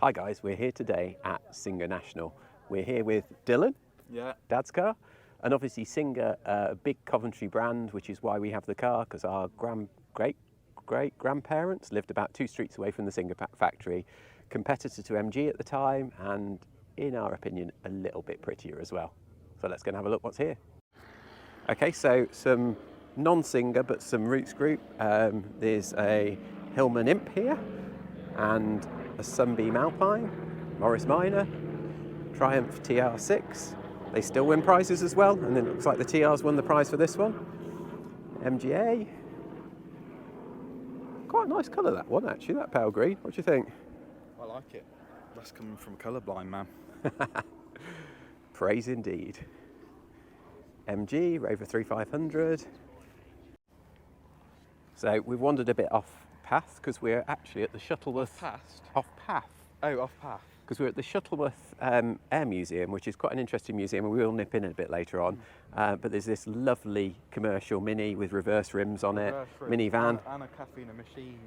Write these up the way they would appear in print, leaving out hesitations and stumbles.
Hi guys, we're here today at Singer National. We're here with Dylan, Dad's car, and obviously Singer, a big Coventry brand, which is why we have the car, because our great-grandparents lived about 2 streets away from the Singer factory, competitor to MG at the time, and in our opinion, a little bit prettier as well. So let's go and have a look what's here. Okay, so some non-Singer, but some Rootes group. There's a Hillman Imp here, and a Sunbeam Alpine, Morris Minor, Triumph TR6. They still win prizes as well, and it looks like the TR's won the prize for this one. MGA. Quite a nice colour, that one, actually, that pale green. What do you think? I like it. That's coming from a colourblind man. Praise indeed. MG, Rover 3500. So we've wandered a bit off path because we're actually at the Shuttleworth... Off path. Oh, off path. Because we're at the Shuttleworth Air Museum, which is quite an interesting museum, and we will nip in a bit later on. But there's this lovely commercial Mini with reverse rims on it, minivan. And a caffeine machine.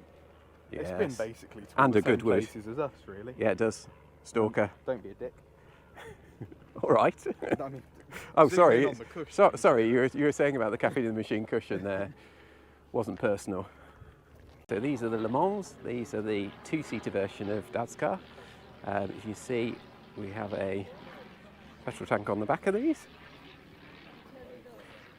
Yes. It's been basically to and all a the same Goodwood. places as us, really. Yeah, it does. Stalker. Don't be a dick. All right. I mean, oh, sorry. on the Sorry, you were saying about the caffeine in the machine cushion there. Wasn't personal. So these are the Le Mans. These are the 2-seater version of Dad's car. As you see, we have a petrol tank on the back of these.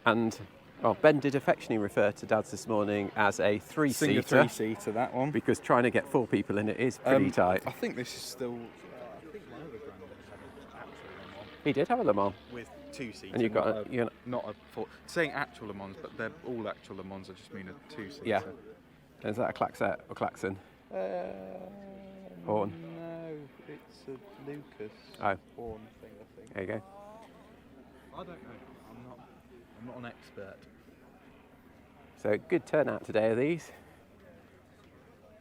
And well, Ben did affectionately refer to Dad's this morning as a 3-seater. Singer 3-seater, that one. Because trying to get 4 people in it is pretty tight. I think this is still... I think my other granddad had an actual Le Mans. He did have a Le Mans. With 2-seater. And you've got not a 4... Saying actual Le Mans, but they're all actual Le Mans. I just mean a 2-seater. Yeah. Is that a Klaxet or Klaxon? Horn. No, it's a Lucas horn thing, I think. There you go. I don't know. I'm not an expert. So good turnout today of these.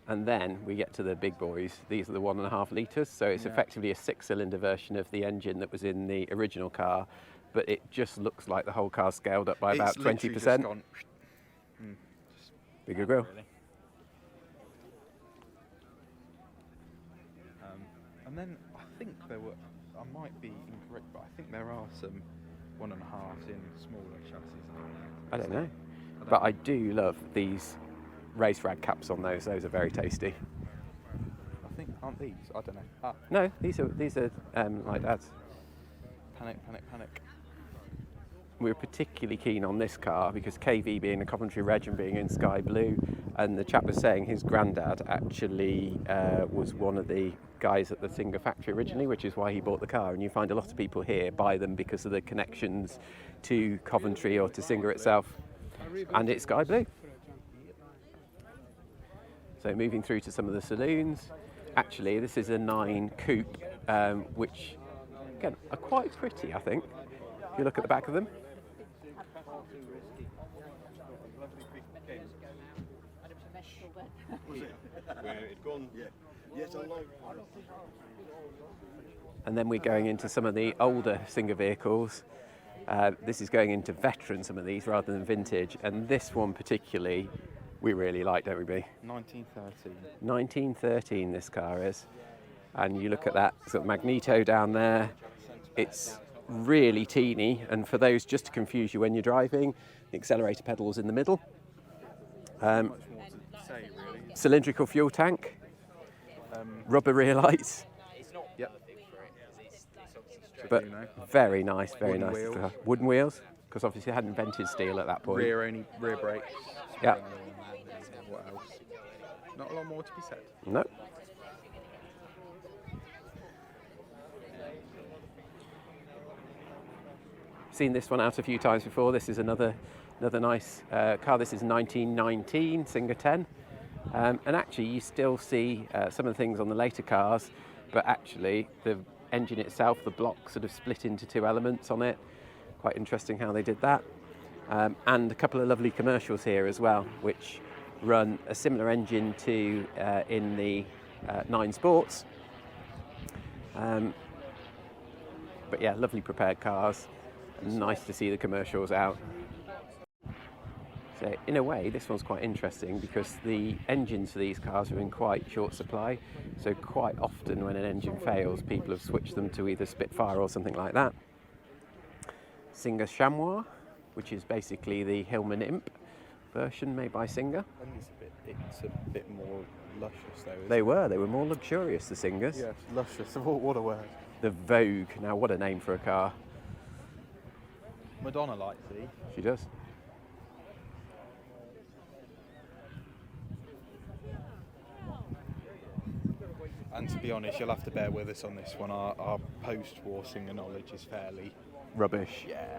And then we get to the big boys. These are the 1.5 litres, so it's effectively a 6-cylinder version of the engine that was in the original car, but it just looks like the whole car's scaled up by about 20%. Just gone, Bigger grille. Really. And then I think there were, I might be incorrect, but I think there are some 1.5s in smaller chassis. I don't know. But I do love these race rag caps on those. Those are very tasty. I think, aren't these? I don't know. No, these are like Dad's. Panic. We were particularly keen on this car because KV being a Coventry reg and being in sky blue, and the chap was saying his granddad actually was one of the guys at the Singer factory originally, which is why he bought the car. And you find a lot of people here buy them because of the connections to Coventry or to Singer itself. And it's sky blue. So moving through to some of the saloons. Actually, this is a 9 coupe, which again are quite pretty, I think. If you look at the back of them. And then we're going into some of the older Singer vehicles. This is going into veteran, some of these, rather than vintage. And this one particularly, we really like, don't we, B? 1913. 1913 this car is. And you look at that sort of magneto down there. It's really teeny, and for those, just to confuse you when you're driving, the accelerator pedal's in the middle. Cylindrical fuel tank, rubber rear lights. Yep. But very nice, Wooden wheels. Wooden wheels, because obviously they hadn't invented steel at that point. Rear brakes. Yeah. What else? Not a lot more to be said. No. Seen this one out a few times before. This is another nice car. This is 1919 Singer 10, and actually you still see some of the things on the later cars, but actually the engine itself, the block sort of split into 2 elements on it. Quite interesting how they did that. And a couple of lovely commercials here as well, which run a similar engine to in the 9 Sports. But yeah, lovely prepared cars. Nice to see the commercials out. So in a way, this one's quite interesting because the engines for these cars are in quite short supply. So quite often when an engine fails, people have switched them to either Spitfire or something like that. Singer Chamois, which is basically the Hillman Imp version made by Singer. And it's a bit more luscious though, isn't They it? were more luxurious, the Singers. Yes, luscious. What a word. The Vogue, now what a name for a car. Madonna likes these. She does. And to be honest, you'll have to bear with us on this one. Our post-war Singer knowledge is fairly Rubbish. yeah.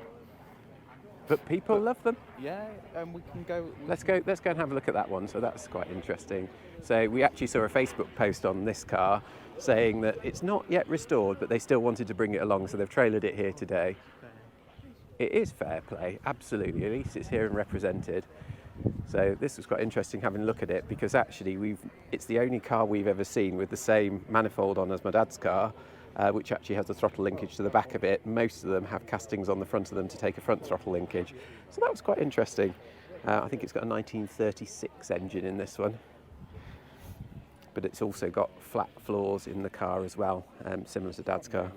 But people love them. Yeah, and we can go. Let's go and have a look at that one. So that's quite interesting. So we actually saw a Facebook post on this car saying that it's not yet restored, but they still wanted to bring it along, so they've trailered it here today. It is fair play, absolutely. At least it's here and represented. So this was quite interesting having a look at it, because actually it's the only car we've ever seen with the same manifold on as my dad's car, which actually has a throttle linkage to the back of it. Most of them have castings on the front of them to take a front throttle linkage. So that was quite interesting. I think it's got a 1936 engine in this one. But it's also got flat floors in the car as well, similar to Dad's car.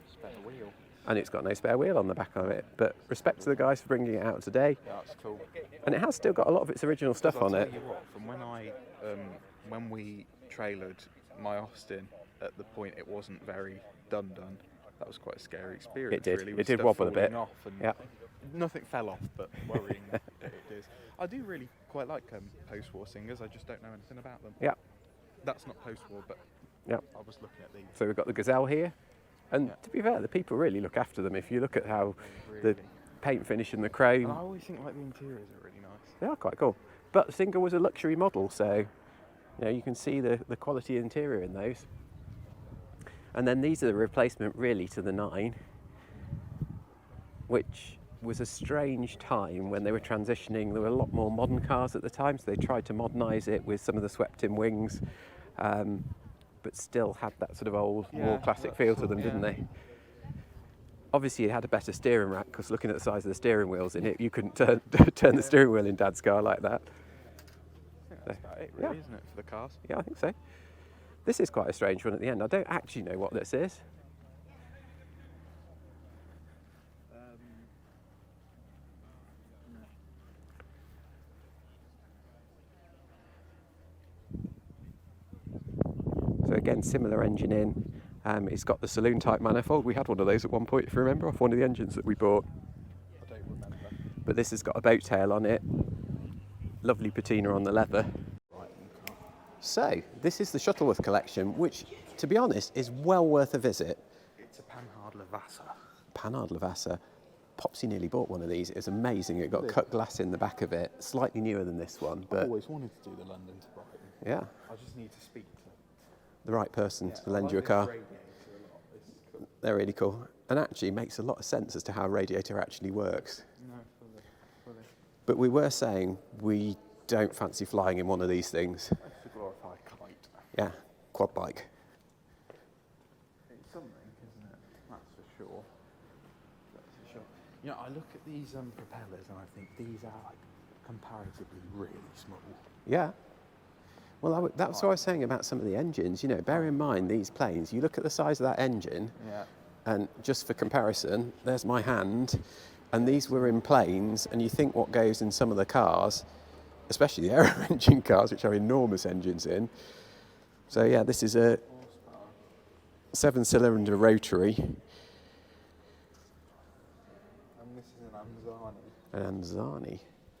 Spare wheel. And it's got no spare wheel on the back of it. But respect to the guys for bringing it out today. Yeah, that's cool. And it has still got a lot of its original stuff on it. I'll tell you what, from when we trailered my Austin, at the point it wasn't very done. That was quite a scary experience. It did. Really, It with did stuff wobble a bit. falling off and Yeah. Nothing fell off, but worrying that it is. I do really quite like post-war Singers. I just don't know anything about them. Yeah. That's not post-war, but Yeah. I was looking at these. So we've got the Gazelle here. And Yeah. to be fair, the people really look after them. If you look at how Really. the paint finish and the And chrome, I always think like the interiors are really nice. they are quite cool. But the Singer was a luxury model, so you can see the quality interior in those. And then these are the replacement really to the 9, which was a strange time when they were transitioning. There were a lot more modern cars at the time, so they tried to modernise it with some of the swept-in wings, but still had that sort of old, more classic feel to them, didn't they? Obviously, it had a better steering rack, because looking at the size of the steering wheels in it, you couldn't turn the steering wheel in Dad's car like that. I think that's about it, really, isn't it, for the cars? Yeah, I think so. This is quite a strange one at the end. I don't actually know what this is. So again, similar engine in. It's got the saloon type manifold. We had one of those at one point, if you remember, off one of the engines that we bought. I don't remember. But this has got a boat tail on it. Lovely patina on the leather. Right, okay. So, this is the Shuttleworth Collection, which, to be honest, is well worth a visit. It's a Panhard Lavassa. Panhard Lavassa. Popsy nearly bought one of these. It was amazing. It got cut glass in the back of it. Slightly newer than this one, I've but always wanted to do the London to Brighton. yeah, I just need to speak to the right person to lend I you a like car. this radiator a lot. This is cool. They're really cool. And actually makes a lot of sense as to how a radiator actually works. No, fully. But we were saying we don't fancy flying in one of these things. It's a glorified kite. Yeah, quad bike. It's something, isn't it? That's for sure. You know, I look at these propellers and I think these are like comparatively really small. Yeah. Well, that's what I was saying about some of the engines. Bear in mind these planes, you look at the size of that engine, Yeah. and just for comparison, there's my hand, and these were in planes, and you think what goes in some of the cars, especially the aero engine cars, which have enormous engines in. So yeah, this is a 7-cylinder rotary. And this is an Anzani. An Anzani.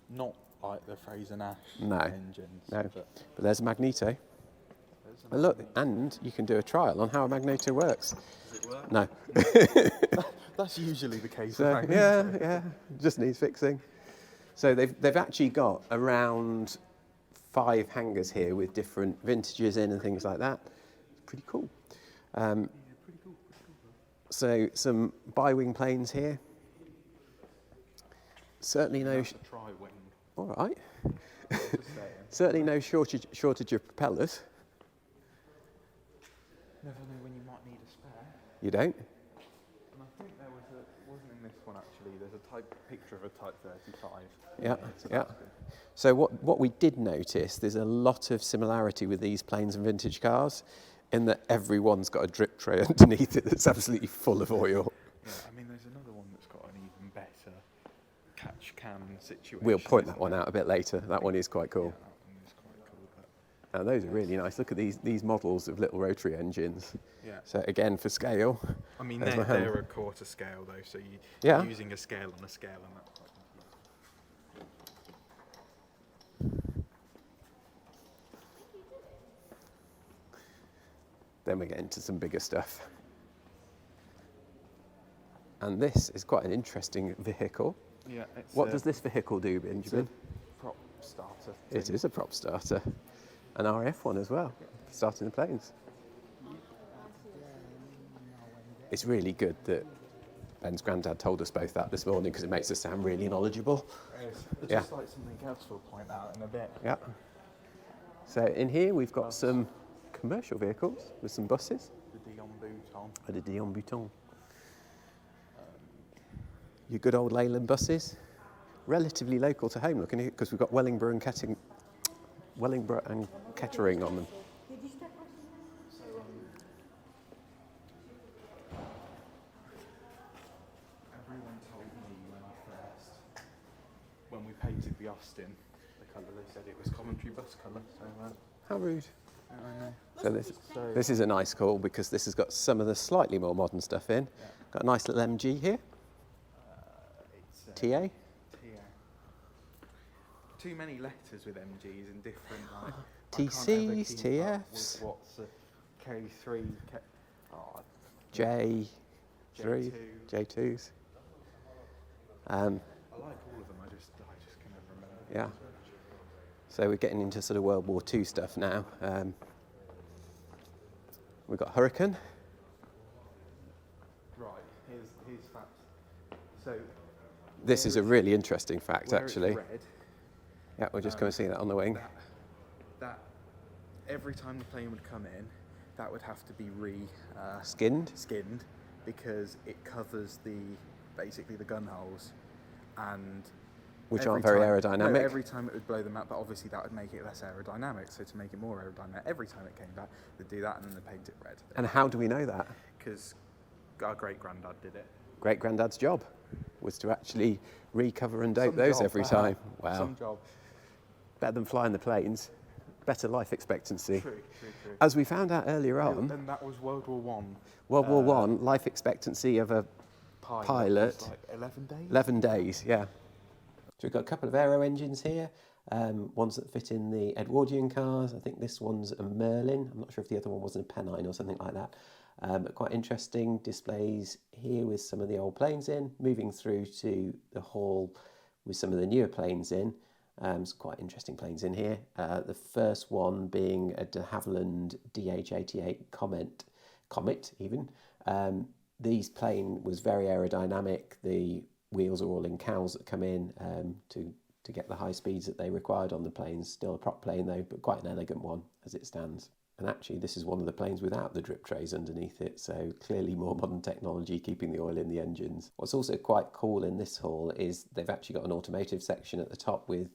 Not like the Fraser-Nash No, engines. no. But But there's a magneto. there's And look, and you can do a trial on how a magneto works. Does it work? No. That's usually the case. So, with yeah, just needs fixing. So they've actually got around 5 hangars here with different vintages in and things like that. Pretty cool. pretty cool. So some bi-wing planes here. Certainly no. That's a tri-wing. All right. Just saying. Certainly no shortage of propellers. Never know when you might need a spare. You don't. And I think there wasn't in this one actually, there's a type picture of a Type 35. Yeah, So yeah. that's good. So what we did notice, there's a lot of similarity with these planes and vintage cars in that everyone's got a drip tray underneath it that's absolutely full of oil. Yeah, I mean, there's another one that's got an even better catch cam situation. We'll point that isn't one there? out a bit later. That one is quite Yeah, cool. that one is quite cool. But And those are really nice. Look at these models of little rotary engines. yeah, So again, for scale, I mean, there's my hand. they're a quarter scale though, so Yeah. you're using a scale on a scale, and that's quite confusing. then we get into some bigger stuff. And this is quite an interesting vehicle. Yeah. It's What does this vehicle do, It's a Benjamin? prop starter. It thing. is a prop starter. An RAF one as well, for starting the planes. It's really good that Ben's granddad told us both that this morning because it makes us sound really knowledgeable. It's Yeah. just like something else we'll point out in a bit. Yeah. So in here we've got some commercial vehicles with some buses. The Dion Bouton. And a Dion Bouton. Your good old Leyland buses, relatively local to home looking because we've got Wellingborough and Kettering on them. Everyone told me when we painted the Austin, the colour, they said it was Coventry bus colour. So How rude. I know. So this is a nice call because this has got some of the slightly more modern stuff in. Yeah. Got a nice little MG here. It's TA. Too many letters with MGs and different like TCs, TFs. With what's a K3, J3, J2. J2s. I like all of them. I just can never remember. Yeah. So we're getting into sort of World War II stuff now. We've got Hurricane. Right. Here's facts. So This is a really interesting fact, where it's actually. red, Yeah, we're just going to see that on the wing. that every time the plane would come in, that would have to be Skinned. skinned because it covers basically the gun holes, and Which every aren't very time- aerodynamic. No, every time it would blow them out, but obviously that would make it less aerodynamic. So to make it more aerodynamic, every time it came back, they'd do that and then they paint it red. And how do we know that? Because our great granddad did it. Great granddad's job was to actually recover and dope Some those job, every time. Wow. Some job. Better than flying the planes. Better life expectancy. True. As we found out earlier on, And that was World War One. World War One, life expectancy of a pilot, was like 11 days. 11 days, yeah. So we've got a couple of aero engines here, ones that fit in the Edwardian cars. I think this one's a Merlin. I'm not sure if the other one was a Pennine or something like that. But quite interesting displays here with some of the old planes in, moving through to the hall with some of the newer planes in. Some quite interesting planes in here. The first one being a de Havilland DH-88 Comet even. These plane was very aerodynamic. The wheels are all in cowls that come in to get the high speeds that they required on the planes. Still a prop plane though, but quite an elegant one as it stands. And actually this is one of the planes without the drip trays underneath it, so clearly more modern technology keeping the oil in the engines. What's also quite cool in this hall is they've actually got an automotive section at the top with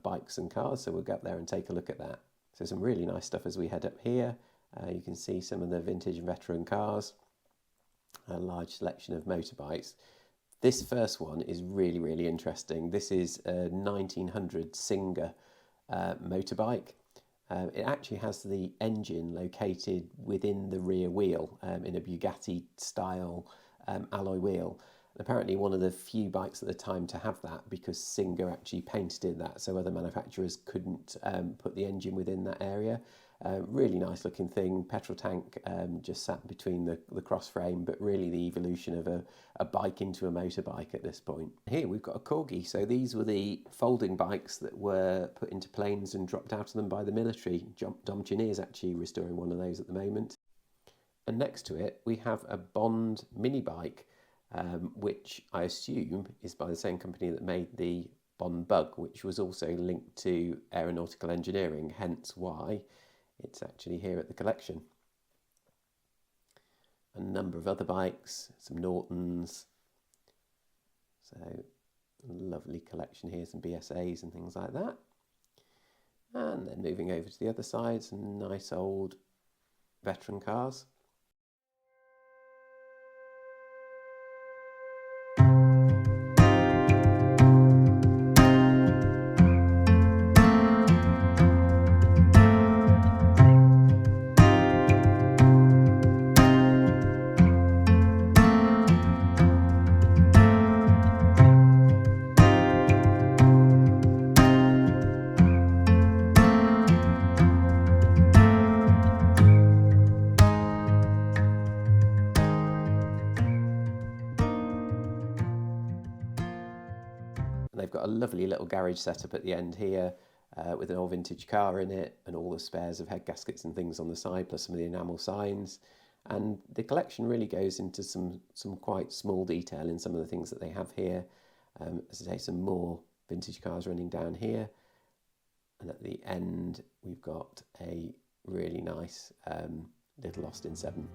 bikes and cars, so we'll go up there and take a look at that. So some really nice stuff as we head up here. You can see some of the vintage and veteran cars, a large selection of motorbikes. This first one is really, really interesting. This is a 1900 Singer motorbike. It actually has the engine located within the rear wheel in a Bugatti style alloy wheel. And apparently one of the few bikes at the time to have that because Singer actually painted that so other manufacturers couldn't put the engine within that area. Really nice looking thing, petrol tank just sat between the cross frame, but really the evolution of a bike into a motorbike at this point. Here we've got a Corgi, so these were the folding bikes that were put into planes and dropped out of them by the military. Dom Chenier is actually restoring one of those at the moment. And next to it we have a Bond mini bike, which I assume is by the same company that made the Bond Bug, which was also linked to aeronautical engineering, hence why it's actually here at the collection. A number of other bikes, some Nortons. So Lovely collection here, some BSAs and things like that. And then moving over to the other side, some nice old veteran cars. And they've got a lovely little garage setup at the end here with an old vintage car in it and all the spares of head gaskets and things on the side, plus some of the enamel signs. And the collection really goes into some quite small detail in some of the things that they have here. As I say, some more vintage cars running down here. And at the end, we've got a really nice little Austin 7